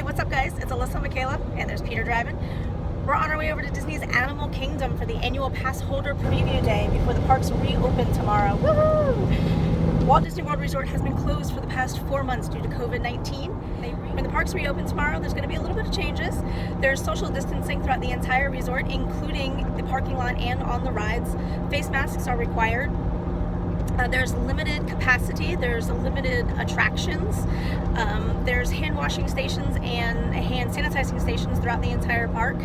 what's up guys? It's Alyssa, Michaela, and there's Peter driving. We're on our way over to Disney's Animal Kingdom for the Annual Passholder Preview Day before the parks reopen tomorrow. Woohoo! Walt Disney World Resort has been closed for the past 4 months due to COVID-19. When the parks reopen tomorrow, there's going to be a little bit of changes. There's social distancing throughout the entire resort, including the parking lot and on the rides. Face masks are required. There's limited capacity, there's limited attractions, there's hand washing stations and hand sanitizing stations throughout the entire park.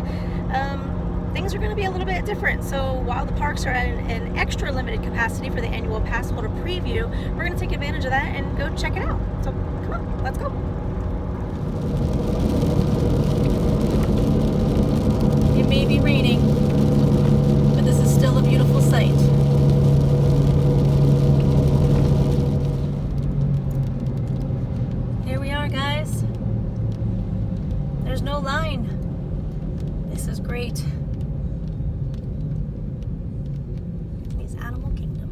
Things are going to be a little bit different, so while the parks are at an extra limited capacity for the Annual Passholder Preview, we're going to take advantage of that and go check it out. So come on, let's go. It may be raining, but this is still a beautiful sight. Guys, there's no line. This is great. It's Animal Kingdom.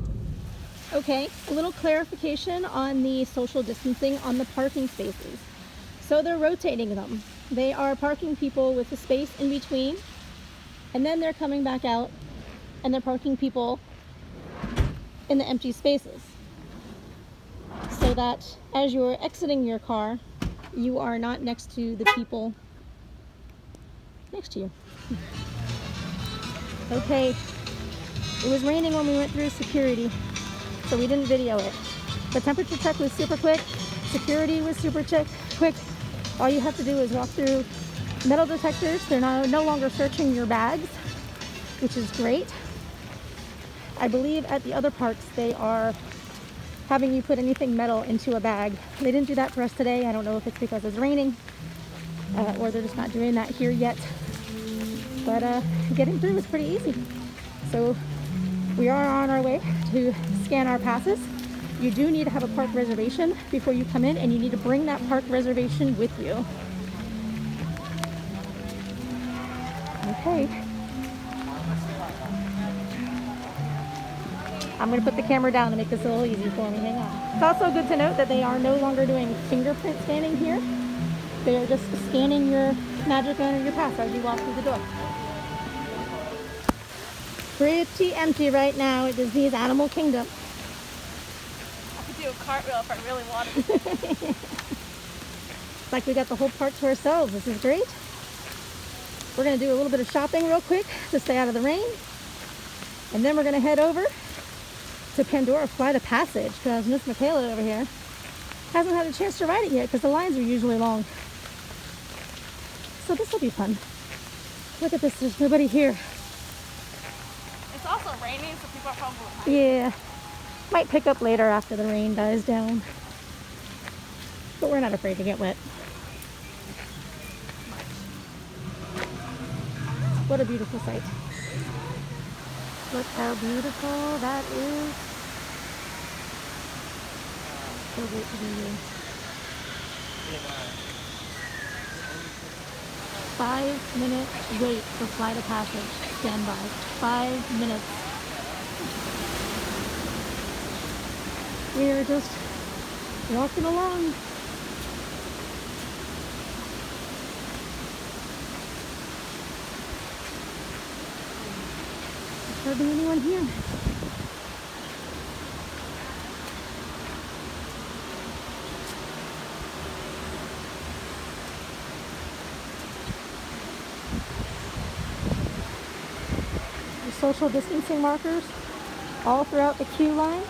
Okay, a little clarification on the social distancing on the parking spaces. So they're rotating them. They are parking people with a space in between, and then they're coming back out and they're parking people in the empty spaces, so that as you're exiting your car, you are not next to the people next to you. Okay, it was raining when we went through security, so we didn't video it. The temperature check was super quick. Security was super quick. All you have to do is walk through metal detectors. They're no longer searching your bags, which is great. I believe at the other parks they are having you put anything metal into a bag. They didn't do that for us today. I don't know if it's because it's raining or they're just not doing that here yet. But getting through is pretty easy. So we are on our way to scan our passes. You do need to have a park reservation before you come in, and you need to bring that park reservation with you. Okay. I'm going to put the camera down to make this a little easy for me. Hang on. It's also good to note that they are no longer doing fingerprint scanning here. They are just scanning your magic band or your pass as you walk through the door. Pretty empty right now at Disney's Animal Kingdom. I could do a cartwheel if I really wanted to. It's like we got the whole park to ourselves. This is great. We're going to do a little bit of shopping real quick to stay out of the rain. And then we're going to head over to Pandora Flight of Passage, because Miss Michaela over here hasn't had a chance to ride it yet because the lines are usually long. So this will be fun. Look at this, there's nobody here. It's also raining, so people are probably behind. Yeah, might pick up later after the rain dies down. But we're not afraid to get wet. What a beautiful sight. Look how beautiful that is. So great to be here. 5-minute wait for Flight of Passage. Stand by. 5 minutes. We are just walking along. There's hardly anyone here. Social distancing markers all throughout the queue line.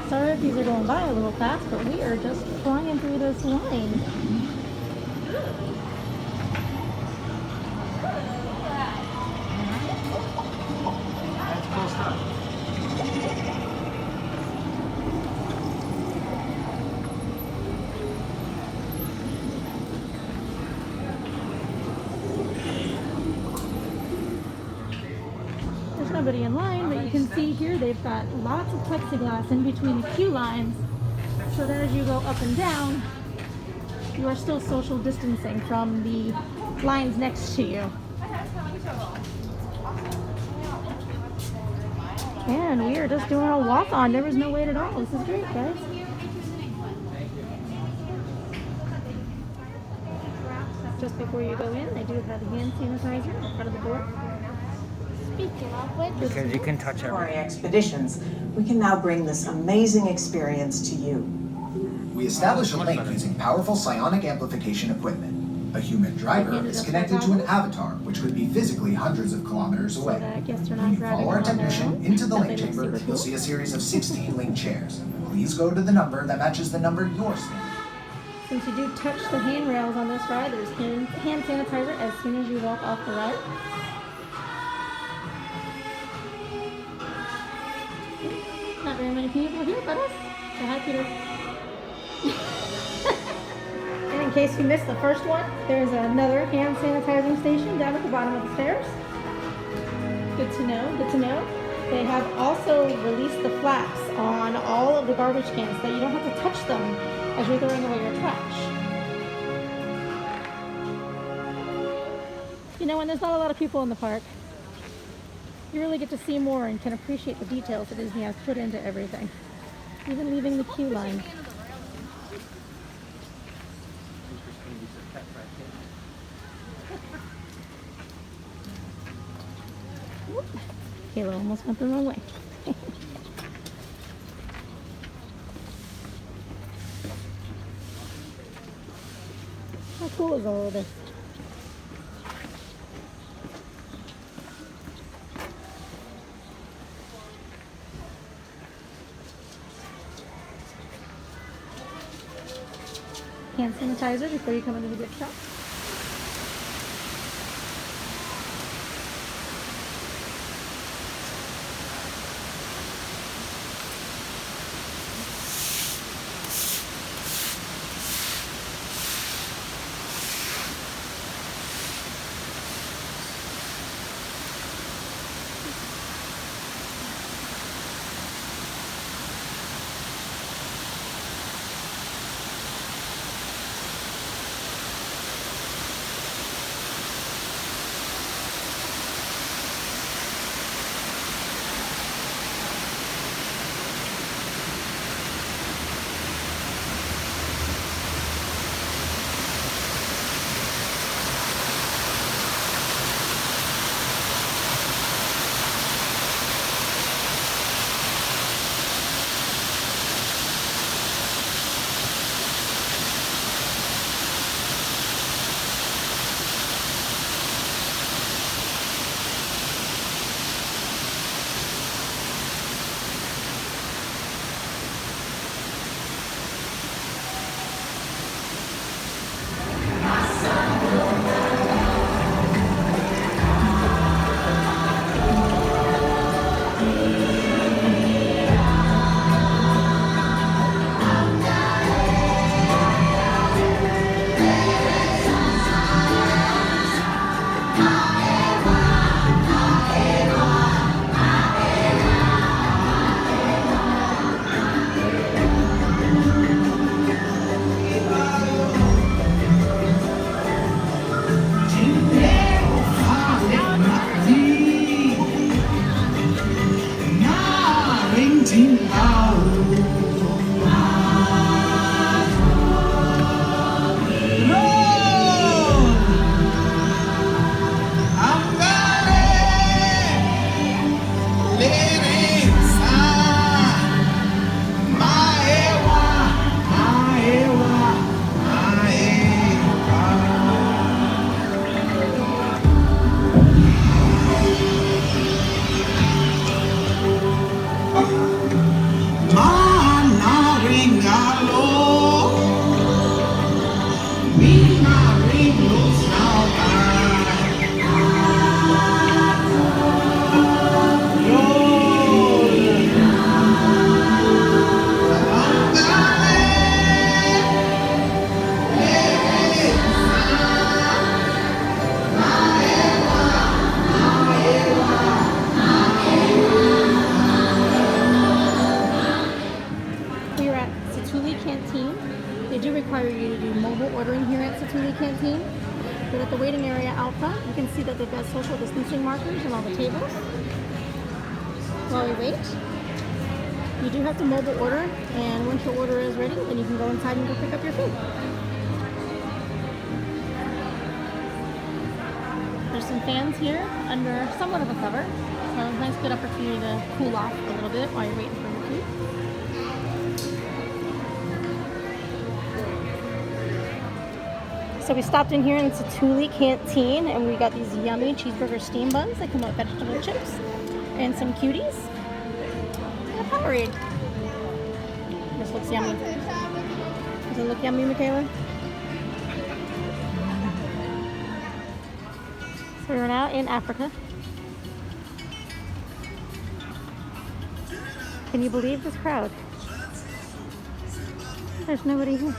Sorry if these are going by a little fast, but we are just flying through this line. nobody in line, but you can see here they've got lots of plexiglass in between the queue lines, so that as you go up and down, you are still social distancing from the lines next to you. And we are just doing a walk-on. There was no wait at all. This is great, guys. Just before you go in, they do have a hand sanitizer in front of the door. Speaking of which, Because you can touch Our everything. expeditions, we can now bring this amazing experience to you. We establish a link using powerful psionic amplification equipment. A human driver is connected to an avatar, which could be physically hundreds of kilometers away. When you follow our technician into the link chamber, you'll see a series of 16 link chairs. Please go to the number that matches the number you're standing. since you do touch the handrails on this ride, there's hand sanitizer as soon as you walk off the ride. Not very many people here but us. So hi, Peter. And in case you missed the first one, there's another hand sanitizing station down at the bottom of the stairs. Good to know, good to know. They have also released the flaps on all of the garbage cans so that you don't have to touch them as you're throwing away your trash. You know, when there's not a lot of people in the park, you really get to see more and can appreciate the details that Disney has put into everything. Even leaving the queue line. Whoop. Kayla almost went the wrong way. How cool is all of this? Hand sanitizer before you come into the gift shop. see that they've got social distancing markers on all the tables. While we wait, you do have to mobile order, and once your order is ready, then you can go inside and go pick up your food. There's some fans here under somewhat of a cover, so a nice good opportunity to cool off a little bit while you're waiting for your food. So we stopped in here and it's a Thule canteen, and we got these yummy cheeseburger steam buns that come with vegetable chips and some cuties and a Powerade. This looks yummy. Does it look yummy, Michaela? So we're now in Africa. Can you believe this crowd? There's nobody here.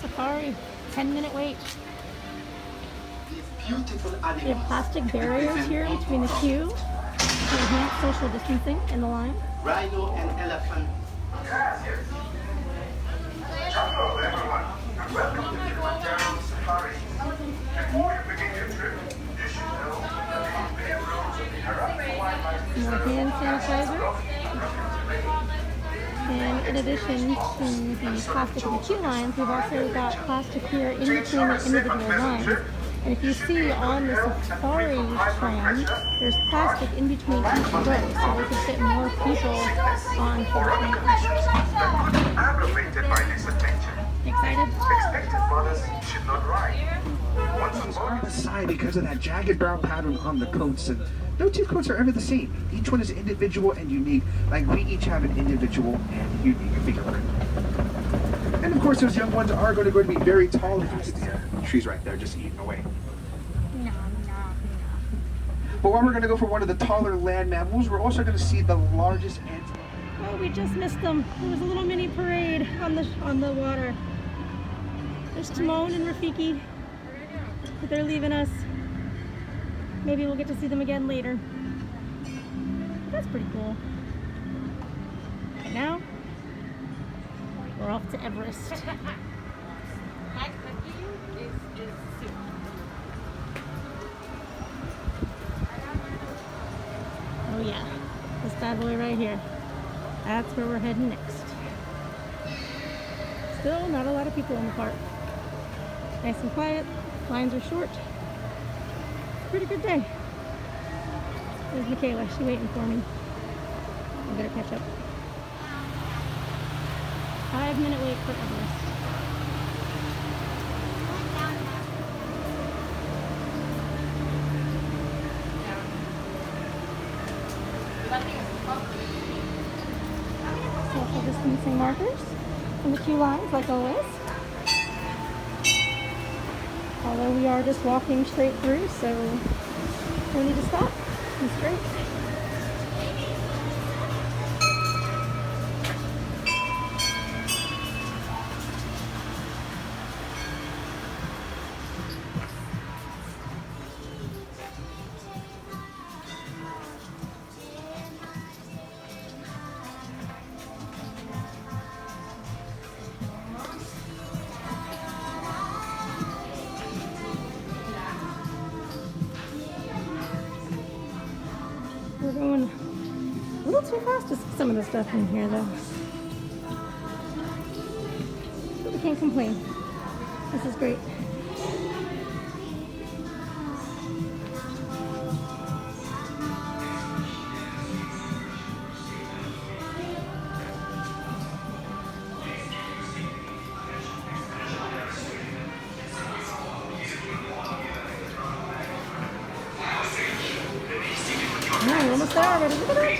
Safari, 10-minute wait. We have plastic barriers here between the queue to enhance social distancing in the line. Rhino and elephant. Hello everyone, and welcome to Kilimanjaro Safari. Before you begin your trip, you should know that the unpaved roads of the Harappa Wildlife More hand sanitizer. And in addition to the plastic in the queue lines, we've also got plastic here in between the individual lines. And if you see on the safari tram, there's plastic in between each row, so we can fit more people on the tram. aggravated by this attention. Excited? Expected mothers should not ride. Once on On board, the side because of that jagged brown pattern on the coats, and no two coats are ever the same. Each one is individual and unique, like we each have an individual and unique fingerprint. And of course those young ones are going to be very tall. The trees right there just eating away. But while we're going to go for one of the taller land mammals, we're also going to see the largest ants. Oh, we just missed them. There was a little mini parade on the water. There's Timon and Rafiki, but they're leaving us. Maybe we'll get to see them again later. That's pretty cool. Right now, we're off to Everest. Oh yeah, this bad boy right here. That's where we're heading next. Still not a lot of people in the park. Nice and quiet, lines are short. Pretty good day. There's Michaela, she's waiting for me. I better catch up. 5-minute wait for Everest. Social distancing markers in the queue lines, like always. Although we are just walking straight through, so no need to stop. It's straight. We're going a little too fast to see some of the stuff in here, though. But we can't complain. This is great. Yeah, we're almost there already. Look at that.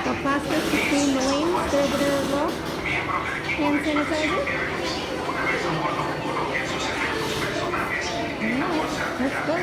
Got plastic between the lanes. They're over there as well. Hand sanitizer. Alright, let's go.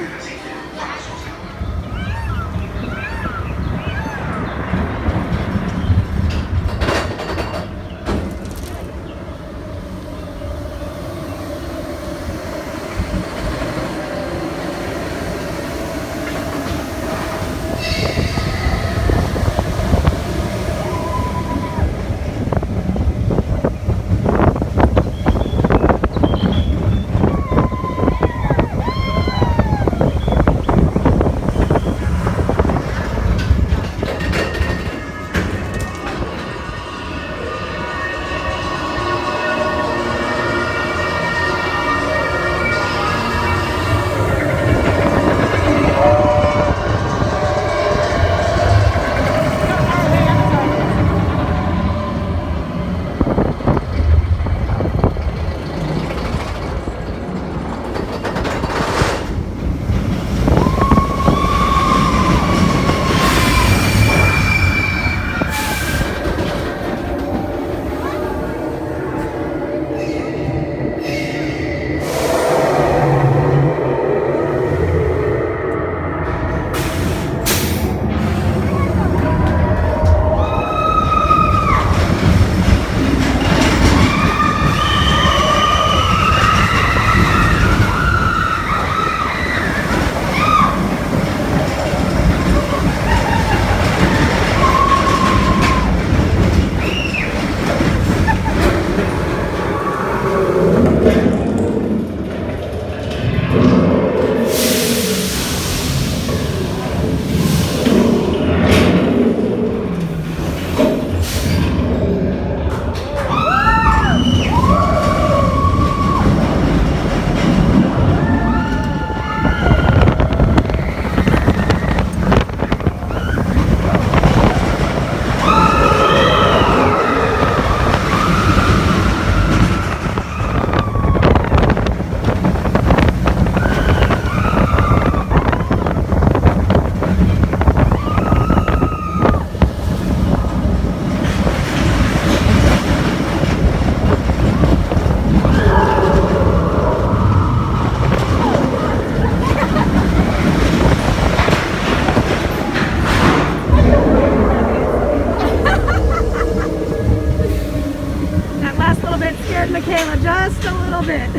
That last little bit scared Michaela just a little bit.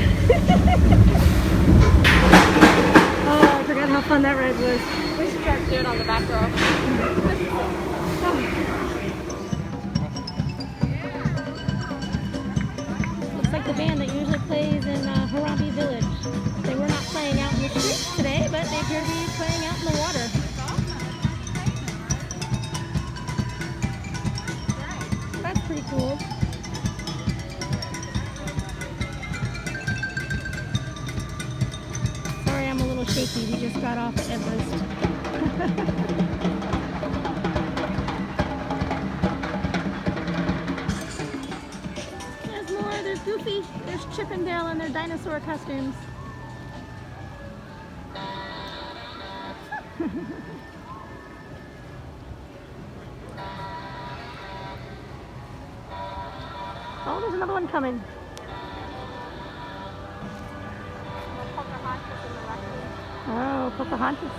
Oh, I forgot how fun that ride was. We should try to do it on the back row. Looks like the band that usually plays in Harambe Village. They were not playing out in the streets today, but they appear to be playing out in the water. That's pretty cool. Sorry, I'm a little shaky. We just got off Everest. There's more. There's Goofy. There's Chip and Dale in their dinosaur costumes. Oh, there's another one coming. Oh, Pocahontas.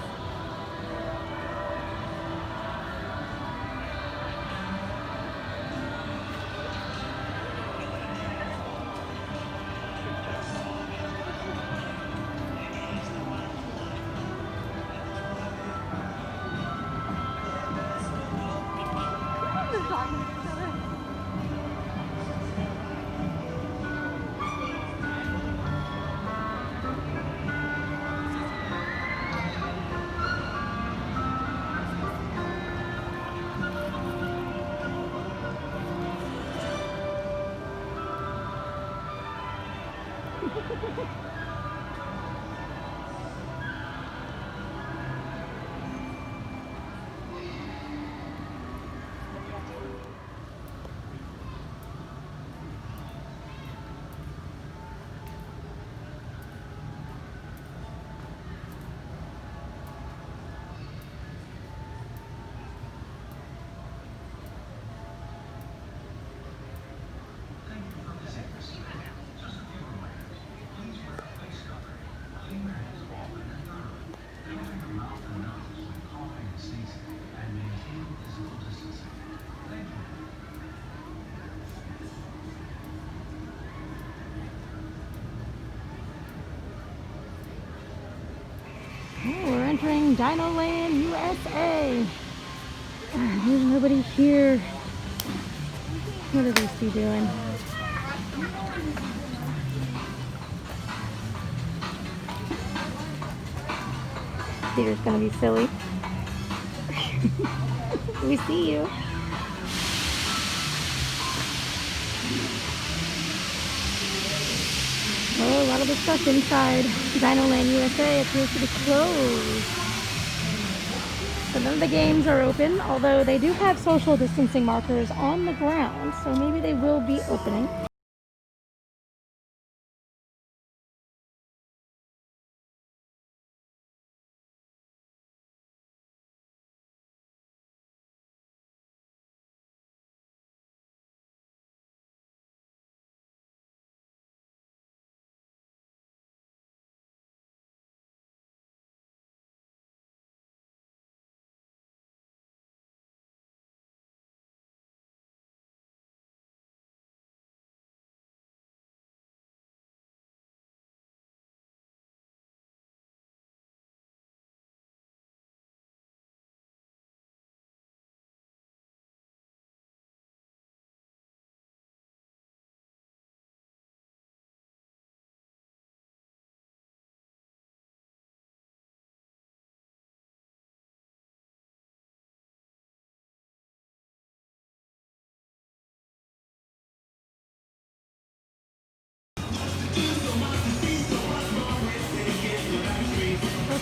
Oh, we're entering Dino Land, USA. There's nobody here. What are these two doing? Peter's gonna be silly. We see you. Oh, a lot of the stuff inside Dino Land USA appears to be closed. So none of the games are open, although they do have social distancing markers on the ground, so maybe they will be opening.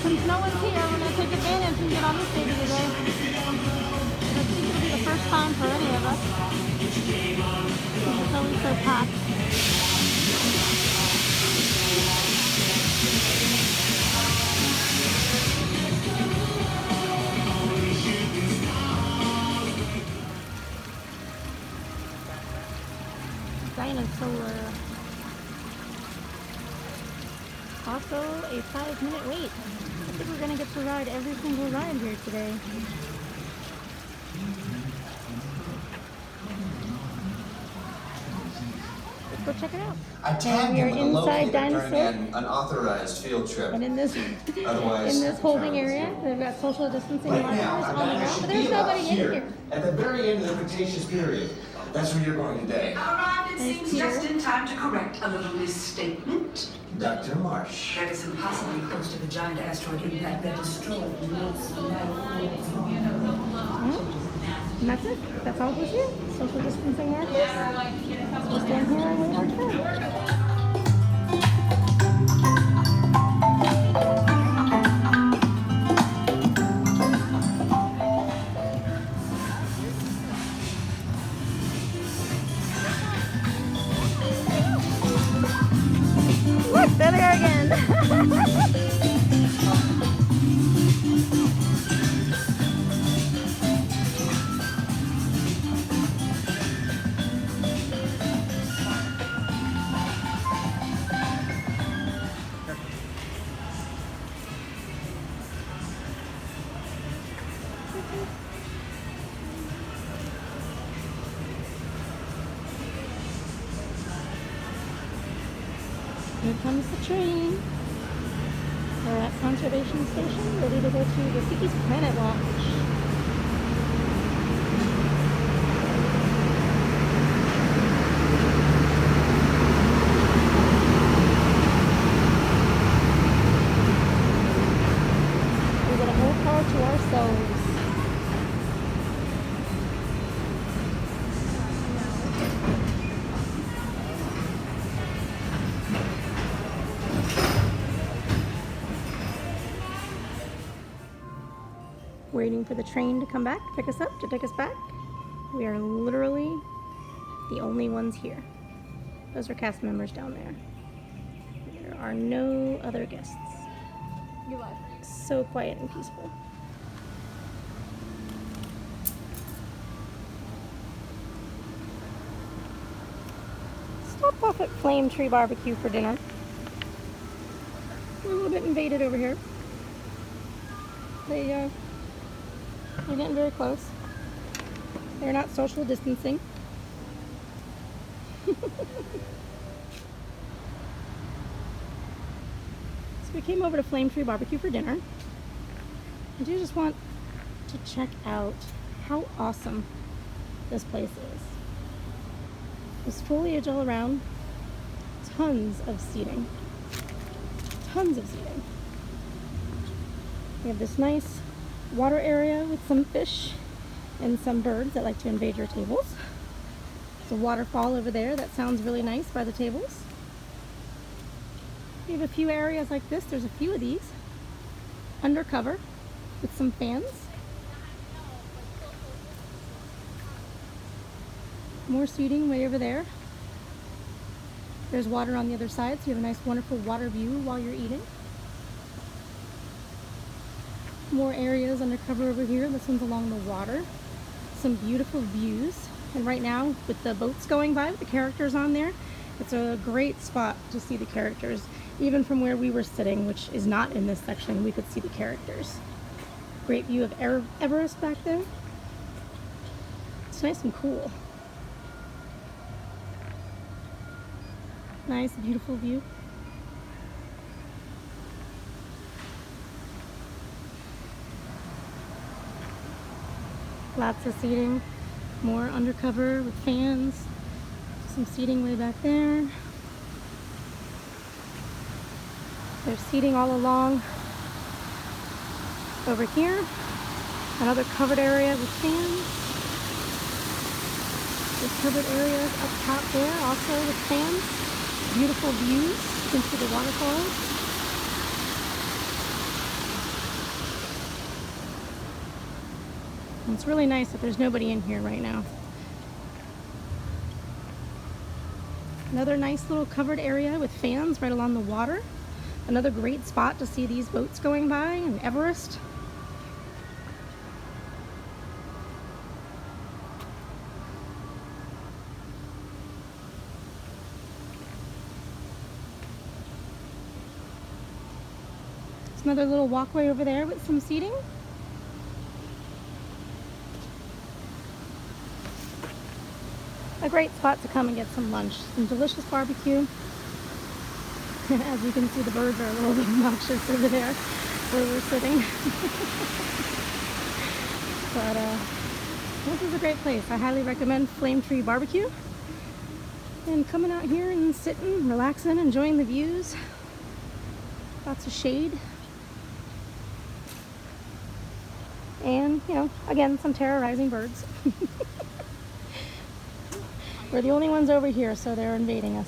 since no one's here, we're going to take advantage and get on this baby today. I don't think it'll be the first time for any of us. It's always so packed. Dinosaur. Also a 5-minute wait. I think we're gonna get to ride every single ride here today. Let's go check it out. I tagged we are him with a inside locator Dinosaur. during an unauthorized field trip. And in this Otherwise, holding area, they've got social distancing right markers now, on I've the got ground, actually but there's about nobody in here. at the very end of the Cretaceous period. That's where you're going today. Arrived, it Nice seems, Peter. just in time to correct a little misstatement. Dr. Marsh. That is impossibly close to the giant asteroid impact that destroyed most of And that's it. That's all was here. Social distancing markers. We'll stand here and wait our turn. Look, there they are again. Here comes the train. We're at Conservation Station, ready to go to the Tiki's Planet Watch. We got a whole car to ourselves. Waiting for the train to come back, pick us up, to take us back. We are literally the only ones here. Those are cast members down there. There are no other guests. So quiet and peaceful. Stopped off at Flame Tree Barbecue for dinner. We're a little bit invaded over here. They're getting very close. They're not social distancing. So we came over to Flame Tree Barbecue for dinner. I do just want to check out how awesome this place is. There's foliage all around. Tons of seating. Tons of seating. We have this nice water area with some fish and some birds that like to invade your tables. There's a waterfall over there that sounds really nice by the tables. We have a few areas like this. There's a few of these undercover with some fans. More seating way over there. There's water on the other side, so you have a nice wonderful water view while you're eating. More areas undercover over here. This one's along the water. Some beautiful views. And right now, with the boats going by, with the characters on there, it's a great spot to see the characters. Even from where we were sitting, which is not in this section, we could see the characters. Great view of Everest back there. It's nice and cool. Nice, beautiful view. Lots of seating, more undercover with fans, some seating way back there. There's seating all along over here, another covered area with fans. There's covered areas up top there also with fans. Beautiful views, you can see the waterfalls. And it's really nice that there's nobody in here right now. Another nice little covered area with fans right along the water. Another great spot to see these boats going by in Everest. There's another little walkway over there with some seating. A great spot to come and get some lunch. Some delicious barbecue. As you can see, the birds are a little bit obnoxious over there where we're sitting. But this is a great place. I highly recommend Flame Tree Barbecue. And coming out here and sitting, relaxing, enjoying the views. Lots of shade. And, you know, again, some terrorizing birds. We're the only ones over here, so they're invading us.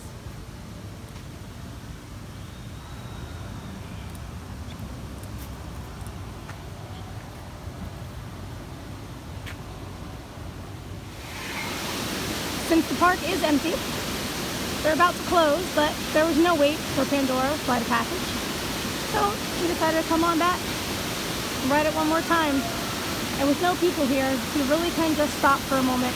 Since the park is empty, they're about to close, but there was no wait for Pandora Flight of Passage. So we decided to come on back and ride it one more time. And with no people here, you really can just stop for a moment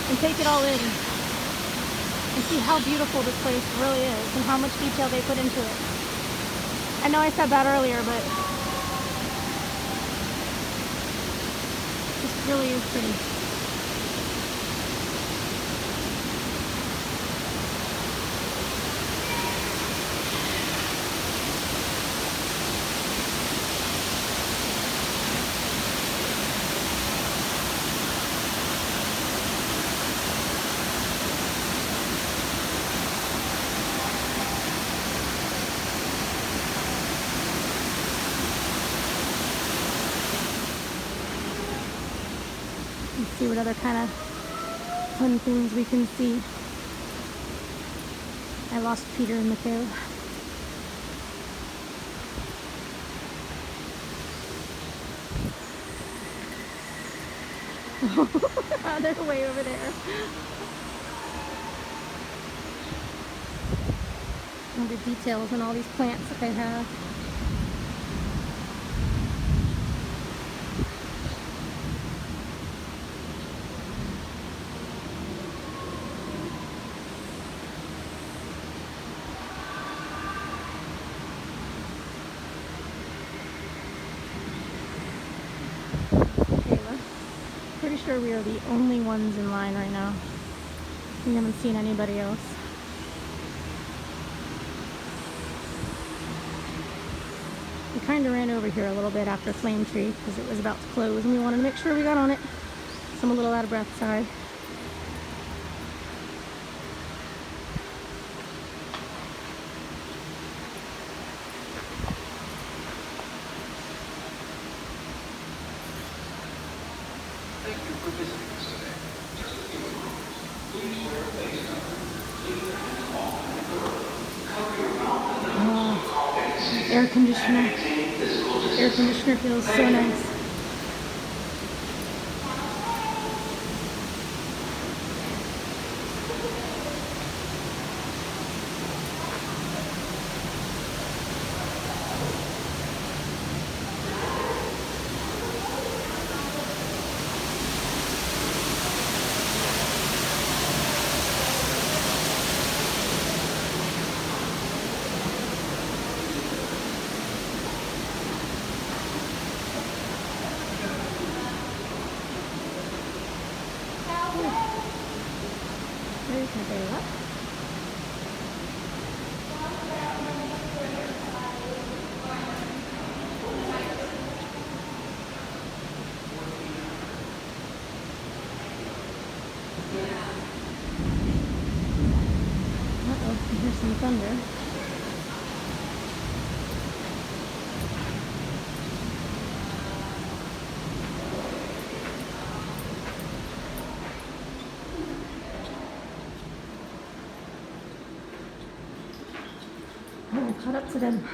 and take it all in and see how beautiful this place really is and how much detail they put into it. I know I said that earlier, but this really is pretty. Let's see what other kind of fun things we can see. I lost Peter and Michaela. They're way over there. All the details and all these plants that they have. Pretty sure we are the only ones in line right now. We haven't seen anybody else. We kind of ran over here a little bit after Flame Tree because it was about to close and we wanted to make sure we got on it. So I'm a little out of breath, sorry. Air conditioner. Air conditioner feels so nice. There's my day up. Uh-oh, I hear some thunder. Oh, caught up to them.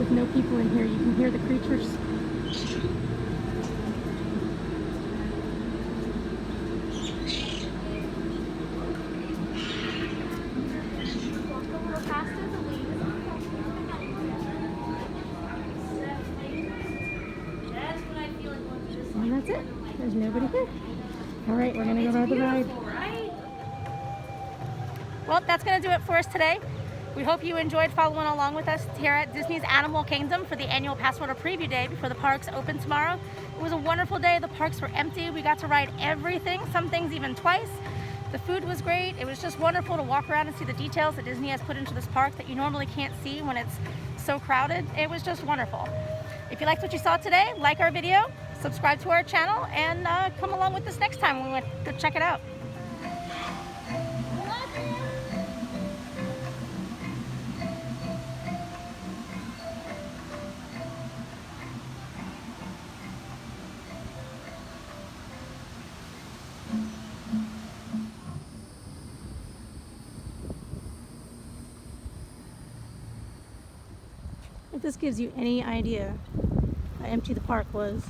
with no people in here. You can hear the creatures. And that's it. There's nobody here. All right, we're gonna go ride the ride. Well, that's going to do it for us today. We hope you enjoyed following along with us here at Disney's Animal Kingdom for the Annual Passholder Preview Day before the parks open tomorrow. It was a wonderful day. The parks were empty. We got to ride everything, some things even twice. The food was great. It was just wonderful to walk around and see the details that Disney has put into this park that you normally can't see when it's so crowded. It was just wonderful. If you liked what you saw today, like our video, subscribe to our channel, and come along with us next time when we went to check it out. If this gives you any idea how empty the park was.